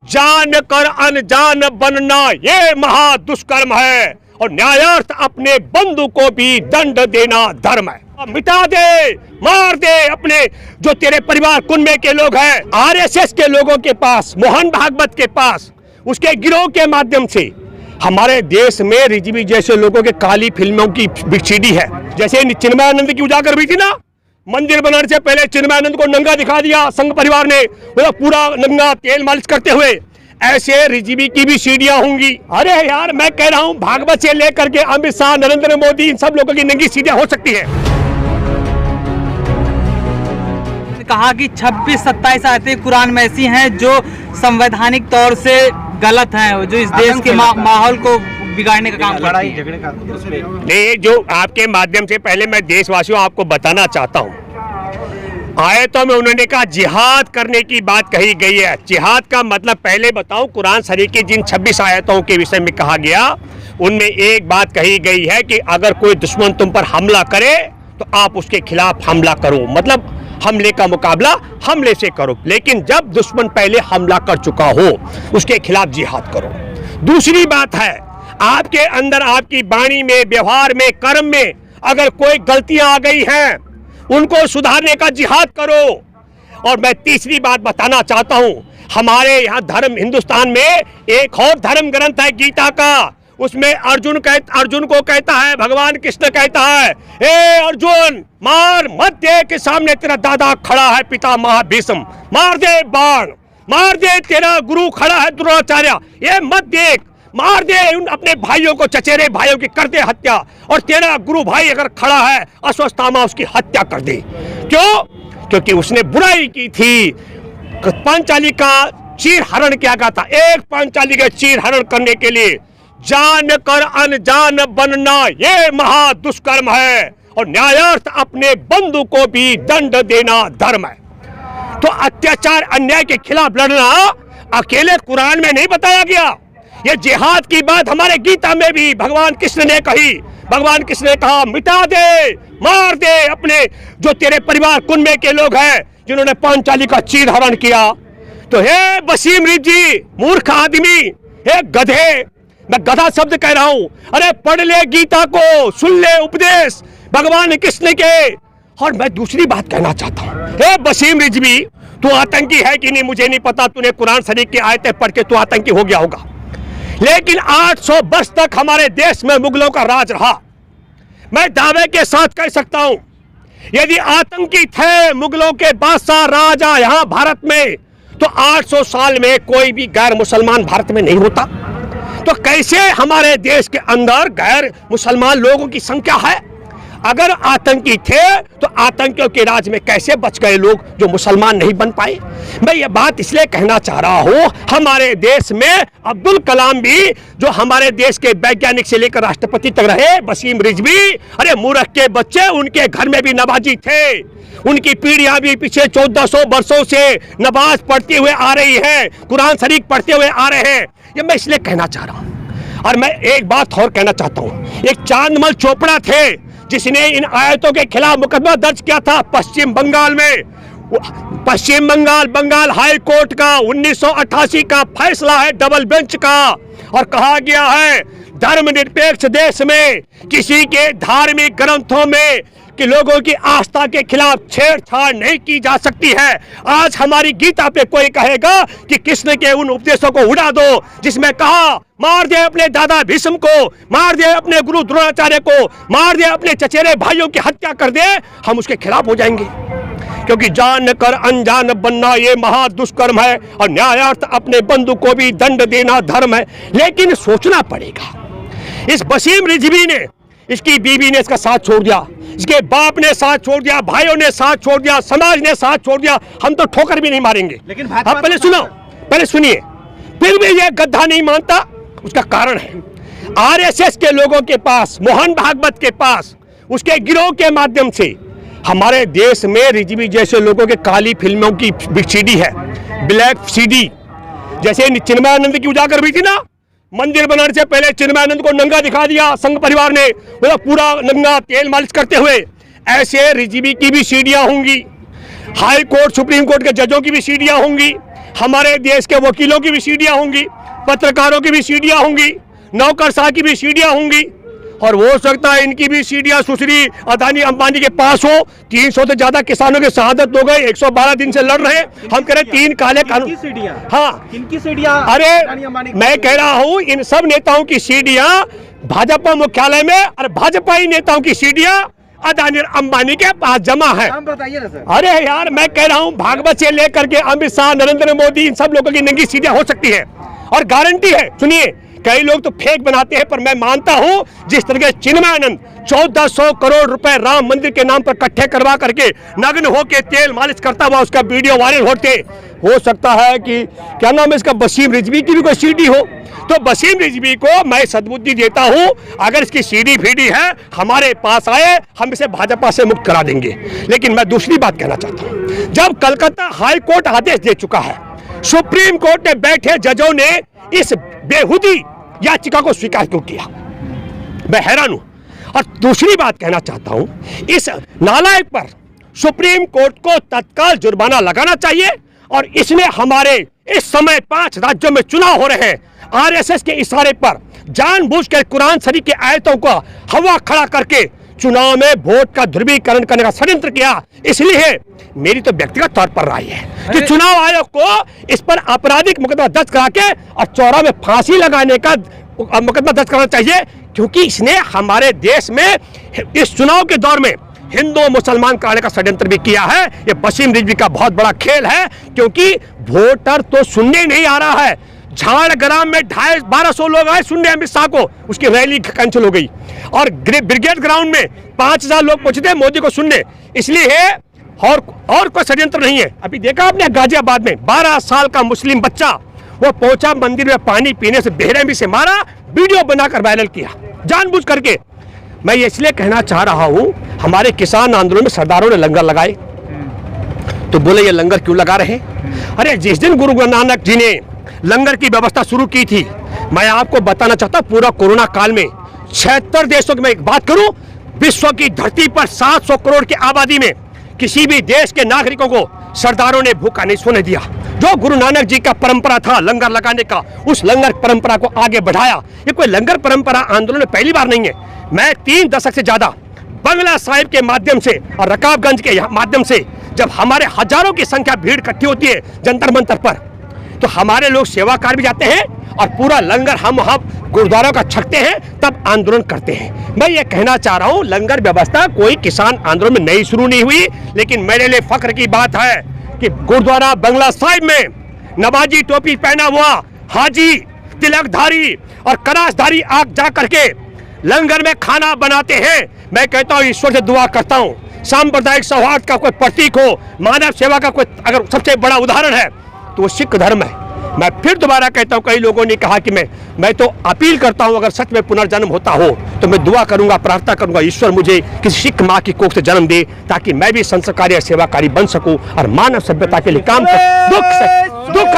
जान कर अनजान बनना ये महा दुष्कर्म है और न्यायार्थ अपने बंधु को भी दंड देना धर्म है। मिटा दे, मार दे अपने जो तेरे परिवार कुनबे के लोग हैं, आरएसएस के लोगों के पास, मोहन भागवत के पास, उसके गिरोह के माध्यम से हमारे देश में रिजवी जैसे लोगों के काली फिल्मों की सीडी है। जैसे चिन्मयानंद की उजागर हुई थी ना, मंदिर बनाने से पहले चिन्मयानंद को नंगा दिखा दिया संघ परिवार ने, पूरा नंगा तेल मालिश करते हुए, ऐसे रिजवी की भी सीढ़ियां होंगी। अरे यार मैं कह रहा हूं भागवत से लेकर के अमित शाह, नरेंद्र मोदी, इन सब लोगों की नंगी सीढ़ियां हो सकती है। कहा कि 26-27 आयतें कुरान में ऐसी हैं जो संवैधानिक तौर से गलत हैं, जो इस देश के माहौल को बिगाड़ने का काम करती हैं। नहीं, जो आपके माध्यम से पहले मैं देशवासियों आपको बताना चाहता हूं, आयतों में उन्होंने कहा जिहाद करने की बात कही गई है। जिहाद का मतलब पहले बताऊं, कुरान शरीफ की जिन 26 आयतों के विषय में कहा गया उनमें एक बात कही गई है कि अगर कोई दुश्मन तुम पर हमला करे तो आप उसके खिलाफ हमला करो, मतलब हमले का मुकाबला हमले से करो, लेकिन जब दुश्मन पहले हमला कर चुका हो उसके खिलाफ जिहाद करो। दूसरी बात है, आपके अंदर, आपकी वाणी में, व्यवहार में, कर्म में अगर कोई गलतियां आ गई हैं उनको सुधारने का जिहाद करो। और मैं तीसरी बात बताना चाहता हूं, हमारे यहाँ धर्म, हिंदुस्तान में एक और धर्म ग्रंथ है गीता का, उसमें अर्जुन को कहता है, भगवान कृष्ण कहता है, ए अर्जुन मार मत दे के सामने तेरा दादा खड़ा है पितामह भीष्म, मार दे बाण, मार दे तेरा गुरु खड़ा है द्रोणाचार्य, ये मत देख, मार दे उन अपने भाइयों को, चचेरे भाइयों की कर दे हत्या, और तेरा गुरु भाई अगर खड़ा है अश्वत्थामा उसकी हत्या कर दे। क्यों? क्योंकि उसने बुराई की थी, पांचाली का चीर हरण किया गया था। एक पांचाली के चीर हरण करने के लिए जान कर अनजान बनना ये महा दुष्कर्म है और न्यायार्थ अपने बंधु को भी दंड देना धर्म है। तो अत्याचार अन्याय के खिलाफ लड़ना अकेले कुरान में नहीं बताया गया, ये जिहाद की बात हमारे गीता में भी भगवान कृष्ण ने कही। भगवान कृष्ण ने कहा मिटा दे, मार दे अपने जो तेरे परिवार कुनबे के लोग हैं जिन्होंने पांचाली का चीर हरण किया। तो हे वसीम रिजी, मूर्ख आदमी, हे गधे, मैं गधा शब्द कह रहा हूं, अरे पढ़ ले गीता को, सुन ले उपदेश भगवान कृष्ण के। और मैं दूसरी बात कहना चाहता हूं, हे वसीम रिजवी, तू आतंकी है कि नहीं मुझे नहीं पता, तूने कुरान शरीफ की आयतें पढ़ के तू आतंकी हो गया होगा, लेकिन 800 वर्ष तक हमारे देश में मुगलों का राज रहा। मैं दावे के साथ कह सकता हूं, यदि आतंकी थे मुगलों के बादशाह राजा यहां भारत में, तो 800 साल में कोई भी गैर मुसलमान भारत में नहीं होता। तो कैसे हमारे देश के अंदर गैर मुसलमान लोगों की संख्या है? अगर आतंकी थे तो आतंकियों के राज में कैसे बच गए लोग जो मुसलमान नहीं बन पाए? मैं ये बात इसलिए कहना चाह रहा हूं, हमारे देश में अब्दुल कलाम भी जो हमारे देश के वैज्ञानिक से लेकर राष्ट्रपति तक रहे, वसीम रिजवी, अरे मूर्ख के बच्चे, उनके घर में भी नवाजी थे, उनकी पीढ़ियां भी पीछे 1400 वर्षों से नमाज पढ़ते हुए आ रही है, कुरान शरीफ पढ़ते हुए आ रहे हैं। ये मैं इसलिए कहना चाह रहा हूं। और मैं एक बात और कहना चाहता हूं, एक चांदमल चोपड़ा थे जिसने इन आयतों के खिलाफ मुकदमा दर्ज किया था पश्चिम बंगाल में। पश्चिम बंगाल हाई कोर्ट का 1988 का फैसला है, डबल बेंच का, और कहा गया है धर्मनिरपेक्ष देश में किसी के धार्मिक ग्रंथों में कि लोगों की आस्था के खिलाफ छेड़छाड़ नहीं की जा सकती है। आज हमारी गीता पे कोई कहेगा कि कृष्ण के उन उपदेशों को उड़ा दो जिसमें कहा मार दे अपने दादा भीष्म को, मार दे अपने गुरु द्रोणाचार्य को, मार दे अपने चचेरे भाइयों की हत्या कर दे, हम उसके खिलाफ हो जाएंगे। क्योंकि जान कर अनजान बनना ये महा दुष्कर्म है और न्यायार्थ अपने बंधु को भी दंड देना धर्म है। लेकिन सोचना पड़ेगा, इस वसीम रिजवी ने, इसकी बीवी ने इसका साथ छोड़ दिया, इसके बाप ने साथ छोड़ दिया, भाइयों ने साथ छोड़ दिया, समाज ने साथ छोड़ दिया, हम तो ठोकर भी नहीं मारेंगे। लेकिन आप पहले सुनो, पहले सुनिए, फिर भी ये गद्दा नहीं मानता। उसका कारण है आरएसएस के लोगों के पास, मोहन भागवत के पास, उसके गिरोह के माध्यम से हमारे देश में रिजवी जैसे लोगों के काली फिल्मों की सीडी है, ब्लैक सीडी। जैसे चिन्मयानंद की उजागर हुई थी ना, मंदिर बनाने से पहले चिन्मयानंद को नंगा दिखा दिया संघ परिवार ने, पूरा नंगा तेल मालिश करते हुए, ऐसे रिजवी की भी सीढ़ियां होंगी, हाई कोर्ट सुप्रीम कोर्ट के जजों की भी सीढ़ियां होंगी, हमारे देश के वकीलों की भी सीढ़ियां होंगी, पत्रकारों की भी सीढ़ियां होंगी, नौकरशाह की भी सीढ़ियां होंगी, और हो सकता है इनकी भी सीढ़ियां सुश्री अदानी अंबानी के पास हो। 300 से ज्यादा किसानों की शहादत हो गई, 112 दिन से लड़ रहे हैं। हम कह रहे हैं 3 काले कानून। हाँ, किनकी सीढ़ियां? अरे मैं कह रहा हूं इन सब नेताओं की सीढ़ियां भाजपा मुख्यालय में और भाजपा ही नेताओं की सीढ़ियां अदानी अंबानी के पास जमा है। बताइए ना सर। अरे यार, मैं कह रहा हूं भागवत से लेकर के अमित शाह, नरेंद्र मोदी, इन सब लोगों की नंगी सीढ़ियां हो सकती है और गारंटी है। सुनिए, कई लोग तो फेक बनाते हैं, पर मैं मानता हूं जिस तरह के चिन्मयानंद 1400 करोड़ रुपए राम मंदिर के नाम पर इकट्ठे करवा करके नग्न होके तेल मालिश करता हुआ उसका वीडियो वायरल होते, हो सकता है कि क्या नाम है इसका, वसीम रिजवी की भी कोई सीढ़ी हो। तो वसीम रिजवी को मैं सद्बुद्धि देता हूं, अगर इसकी सीढ़ी फीढ़ी है हमारे पास आए, हम इसे भाजपा से मुक्त करा देंगे। लेकिन मैं दूसरी बात कहना चाहता हूं, जब कलकत्ता हाई कोर्ट आदेश दे चुका है, सुप्रीम कोर्ट में बैठे जजों ने इस बेहुदी याचिका को स्वीकार क्यों किया, मैं हैरान हूं। और दूसरी बात कहना चाहता हूं, इस नालायक पर सुप्रीम कोर्ट को तत्काल जुर्माना लगाना चाहिए। और इसने हमारे इस समय 5 राज्यों में चुनाव हो रहे हैं, आरएसएस के इशारे पर जानबूझकर कुरान शरीफ के आयतों को हवा खड़ा करके चुनाव में वोट का ध्रुवीकरण करने का षड्यंत्र किया। इसलिए मेरी तो व्यक्तिगत तौर पर राय है कि चुनाव आयोग को इस पर आपराधिक मुकदमा दर्ज करा के और चौरा में फांसी लगाने का मुकदमा दर्ज करना चाहिए, क्योंकि इसने हमारे देश में इस चुनाव के दौर में हिंदू मुसलमान कराने का षड्यंत्र भी किया है। ये वसीम रिजवी का बहुत बड़ा खेल है, क्योंकि वोटर तो सुनने नहीं आ रहा है। झाड़ग्राम में 1250 लोग आए सुनने अमित शाह को, उसकी रैली कैंसिल हो गई। और ब्रिगेड ग्राउंड में 5000 लोग पहुंचे मोदी को सुनने। इसलिए और कोई षड्यंत्र नहीं है। अभी देखा आपने गाजियाबाद में 12 साल का मुस्लिम बच्चा वो पहुंचा मंदिर में पानी पीने से बेरहमी से मारा, वीडियो बनाकर वायरल किया जानबूझ करके। मैं ये इसलिए कहना चाह रहा हूं, हमारे किसान आंदोलन में सरदारों ने लंगर लगाए, तो बोले ये लंगर क्यों लगा रहे? अरे जिस दिन गुरु नानक जी ने लंगर की व्यवस्था शुरू की थी, मैं आपको बताना चाहता हूं, पूरा कोरोना काल में 76 देशों की मैं एक बात करूं, विश्व की धरती पर 700 करोड़ की आबादी में किसी भी देश के नागरिकों को सरदारों ने भूखा नहीं सोने दिया। जो गुरु नानक जी का परंपरा था लंगर लगाने का, उस लंगर परंपरा को आगे बढ़ाया। ये कोई लंगर परंपरा आंदोलन में पहली बार नहीं है। मैं 3 दशक से ज्यादा बंगला साहिब के माध्यम से और रकाबगंज के माध्यम से जब हमारे हजारों की संख्या भीड़ इकट्ठी होती है जंतर मंतर पर, तो हमारे लोग सेवाकार भी जाते हैं और पूरा लंगर हम वहाँ गुरुद्वारा का छकते हैं, तब आंदोलन करते हैं। मैं ये कहना चाह रहा हूँ, लंगर व्यवस्था कोई किसान आंदोलन में नई शुरू नहीं हुई, लेकिन मेरे लिए फख्र की बात है कि गुरुद्वारा बंगला साहिब में नवाजी टोपी पहना हुआ हाजी, तिलकधारी और करासधारी आग जा करके लंगर में खाना बनाते हैं। मैं कहता हूँ, ईश्वर से दुआ करता हूँ, सांप्रदायिक सौहार्द का कोई प्रतीक हो, मानव सेवा का कोई अगर सबसे बड़ा उदाहरण है तो वो सिख धर्म है। मैं फिर दोबारा कहता हूं, कई लोगों ने कहा कि मैं तो अपील करता हूं, अगर सच में पुनर्जन्म होता हो तो मैं दुआ करूंगा, प्रार्थना करूंगा, ईश्वर मुझे किसी सिख माँ की कोख से जन्म दे, ताकि मैं भी संस्कारी और सेवाकारी बन सकूं और मानव सभ्यता के लिए काम कर। दुख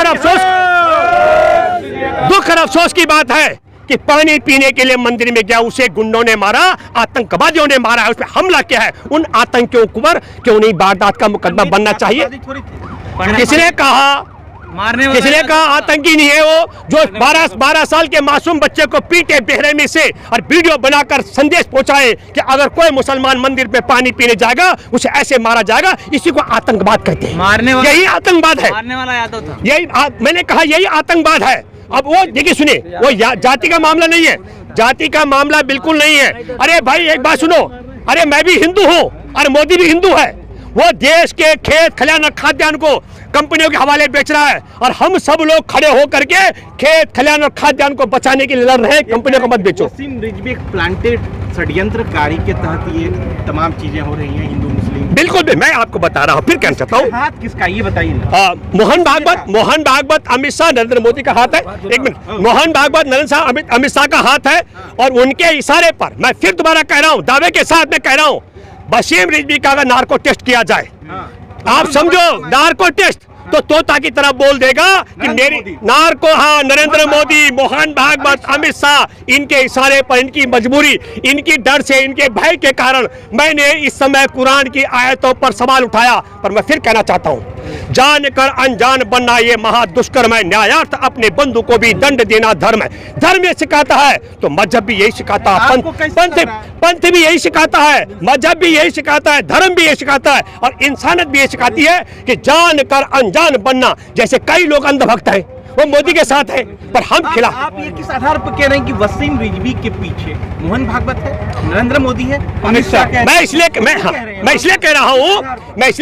और अफसोस की बात है कि पानी पीने के लिए मंदिर में गया, उसे गुंडों ने मारा, आतंकवादियों ने मारा, उस पर हमला किया है। उन आतंकियों पर क्यों नहीं वारदात का मुकदमा बनना चाहिए? किसने कहा? किसने कहा आतंकी नहीं है वो? जो 12 साल के मासूम बच्चे को पीटे बेरहमी से और वीडियो बनाकर संदेश पहुंचाए कि अगर कोई मुसलमान मंदिर पे पानी पीने जाएगा उसे ऐसे मारा जाएगा, इसी को आतंकवाद कहते हैं। मारने वाला यही आतंकवाद है। मारने वाला यादव था। यही मैंने कहा, यही आतंकवाद है। अब वो देखिए, सुनिए, वो जाति का मामला नहीं है, जाति का मामला बिल्कुल नहीं है। अरे भाई एक बात सुनो, अरे मैं भी हिंदू हूँ और मोदी भी हिंदू है। वो देश के खेत खलिहान और खाद्यान्न को कंपनियों के हवाले बेच रहा है और हम सब लोग खड़े होकर के खेत खलिहान और खाद्यान्न को बचाने के लिए लड़ रहे हैं। कंपनियों को मत बेचो। वसीम रिजवी प्लांटेड षड्यंत्रकारी के तहत ये तमाम चीजें हो रही हैं हिंदू मुस्लिम। बिल्कुल भी, मैं आपको बता रहा हूँ, फिर कहना चाहता हूँ, हाथ किसका ये बताइए ना। मोहन भागवत अमित शाह नरेंद्र मोदी का हाथ है। एक मिनट, मोहन भागवत नरेंद्र शाह अमित शाह का हाथ है और उनके इशारे पर मैं फिर दोबारा कह रहा हूँ, दावे के साथ मैं कह रहा हूँ, वसीम रिजवी का अगर नार्को टेस्ट किया जाए, आप समझो नार्को टेस्ट, तो तोता की तरह बोल देगा कि मेरी नार्को, हाँ, नरेंद्र मोदी, मोहन भागवत, अमित शाह, इनके इशारे पर, इनकी मजबूरी, इनकी डर से, इनके भय के कारण मैंने इस समय कुरान की आयतों पर सवाल उठाया। पर मैं फिर कहना चाहता हूँ, जानकर अनजान बनना ये महादुष्कर्म है, न्यायार्थ अपने बंधु को भी दंड देना धर्म है। धर्म ये सिखाता है तो मजहब भी यही सिखाता है, पंथ भी यही सिखाता है, मजहब भी यही सिखाता है, धर्म भी यही सिखाता है और इंसानियत भी यही सिखाती है कि जानकर अनजान बनना। जैसे कई लोग अंधभक्त हैं, वो मोदी के साथ है, पर हम खिलाफ। आप ये किस आधार पर कह रहे हैं कि वसीम रिजवी के पीछे मोहन भागवत है, नरेंद्र मोदी है, अमित शाह है? मैं इसलिए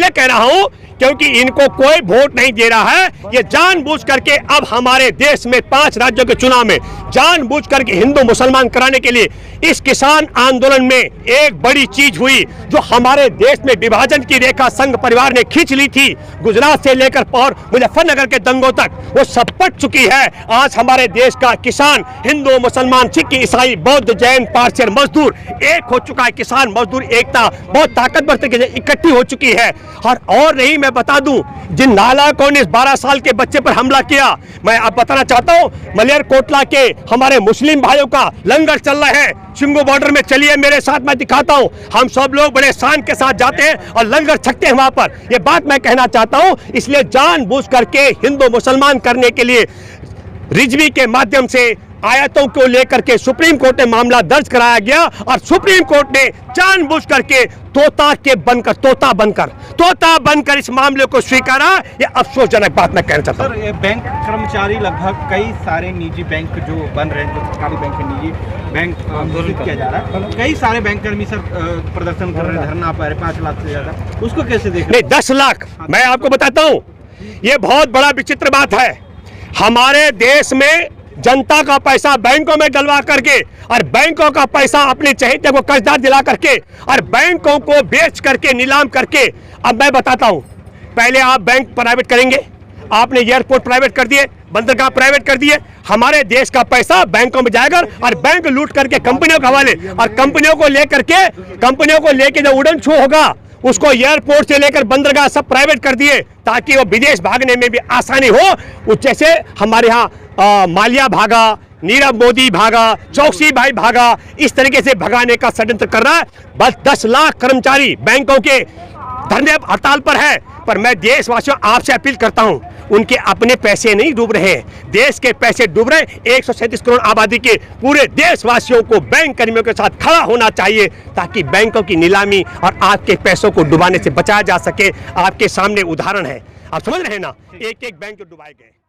कह रहा हूं क्योंकि इनको कोई वोट नहीं दे रहा है। ये जानबूझ करके अब हमारे देश में 5 राज्यों के चुनाव में जानबूझ करके हिंदू मुसलमान कराने के लिए इस किसान आंदोलन में एक बड़ी चीज हुई जो हमारे देश में विभाजन की रेखा संघ परिवार ने खींच ली थी, गुजरात से लेकर और मुजफ्फरनगर के दंगों तक, वो सब पट चुकी है। आज हमारे देश का किसान हिंदू मुसलमान सिख ईसाई बौद्ध जैन पारसी और मजदूर एक हो चुका है। किसान मजदूर एकता बहुत ताकतवर तरीके से इकट्ठी हो चुकी है। और नहीं, मैं बता दूं, जिन नालायकों ने 12 साल के बच्चे पर हमला किया, मैं अब बताना चाहता हूं, मलेरकोटला के हमारे मुस्लिम भाइयों का लंगर चल रहा है शिंगो बॉर्डर में। चलिए मेरे साथ, मैं दिखाता हूं। हम सब लोग बड़े शान के साथ जाते हैं और लंगर छकते हैं वहां पर। ये बात मैं कहना चाहता हूं। इसलिए जानबूझ करके हिंदू मुसलमान करने के लिए रिजवी के माध्यम से आयतों को लेकर के सुप्रीम कोर्ट में मामला दर्ज कराया गया और सुप्रीम कोर्ट ने जानबूझ करके तोता बनकर इस मामले को स्वीकारा। ये अफसोसजनक बात मैं कहना चाहता हूं। सर, बैंक कर्मचारी लगभग कई सारे निजी बैंक जो बन रहे हैं, जो सरकारी बैंक है, निजी बैंक घोषित किया जा रहा है, कई सारे बैंक कर्मी सर प्रदर्शन कर रहे हैं, धरना पर 5 लाख से ज्यादा, उसको कैसे देख रहे हैं? नहीं, 10 लाख। मैं आपको बताता हूं, ये बहुत बड़ा विचित्र बात है। हमारे देश में जनता का पैसा बैंकों में डलवा करके और बैंकों का पैसा अपने चहेते को कर्जदार दिला करके और बैंकों को बेच करके नीलाम करके। अब मैं बताता हूं, पहले आप बैंक प्राइवेट करेंगे, आपने एयरपोर्ट प्राइवेट कर दिए, बंदरगाह प्राइवेट कर दिए, हमारे देश का पैसा बैंकों में जाएगा और बैंक लूट करके कंपनियों के हवाले, और कंपनियों को लेकर जो उड़न छू होगा उसको एयरपोर्ट से लेकर बंदरगाह सब प्राइवेट कर दिए ताकि वो विदेश भागने में भी आसानी हो। जैसे हमारे यहाँ माल्या भागा, नीरव मोदी भागा, चौकसी भाई भागा, इस तरीके से भगाने का षड्यंत्र कर रहा है। बस 10 लाख कर्मचारी बैंकों के धरने हड़ताल पर है। पर मैं देशवासियों आपसे अपील करता हूं, उनके अपने पैसे नहीं डूब रहे हैं, देश के पैसे डूब रहे हैं। 137 करोड़ आबादी के पूरे देशवासियों को बैंक कर्मियों के साथ खड़ा होना चाहिए ताकि बैंकों की नीलामी और आपके पैसों को डुबाने से बचाया जा सके। आपके सामने उदाहरण है, आप समझ रहे हैं ना, एक बैंक जो डुबाए गए।